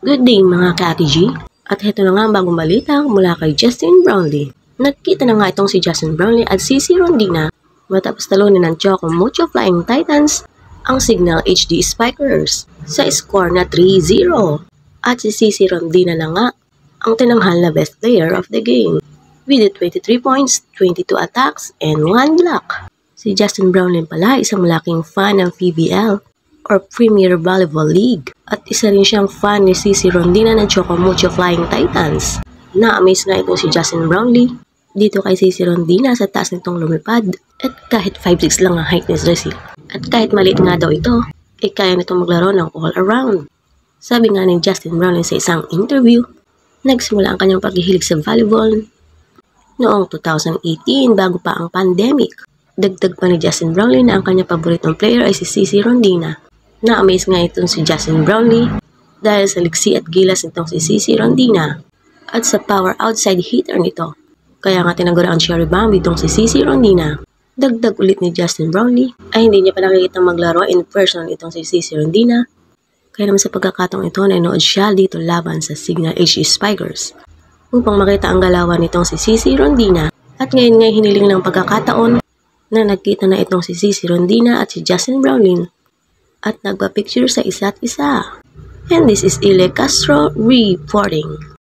Good day mga ka-Ate G! At heto na nga ang bagong balita mula kay Justin Brownlee. Nagkita na nga itong si Justin Brownlee at CeCe Rondina matapos talunin ng Choco Mucho Flying Titans ang Signal HD Spikers sa score na 3-0. At si CeCe Rondina na nga ang tinanghal na best player of the game with 23 points, 22 attacks, and 1 block. Si Justin Brownlee pala isang malaking fan ng PBL or Premier Volleyball League. At isa rin siyang fan ni CeCe Rondina ng Choco Mucho Flying Titans. Na-amaze nga itong si Justin Brownlee dito kay CeCe Rondina sa taas nitong lumipad. At kahit 5'6" lang ang height ni CeCe. At kahit maliit nga daw ito, kaya nitong maglaro ng all around. Sabi nga ni Justin Brownlee sa isang interview, nagsimula ang kanyang paghihilig sa volleyball noong 2018 bago pa ang pandemic. Dagdag pa ni Justin Brownlee na ang kanyang paboritong player ay si CeCe Rondina. Na-amaze nga itong si Justin Brownlee dahil sa liksi at gilas nitong si CeCe Rondina at sa power outside hitter nito. Kaya nga tinagura ang cherry bomb itong si CeCe Rondina. Dagdag ulit ni Justin Brownlee ay hindi niya pa nakikita maglaro in person itong si CeCe Rondina. Kaya naman sa pagkakataong ito nanood siya dito laban sa Signal HD Spikers upang makita ang galawan nitong si CeCe Rondina. At ngayon ngay hiniling ng pagkakataon na nagkita na itong si CeCe Rondina at si Justin Brownlee at nagpa-picture sa isa't isa. And this is Ile Castro reporting.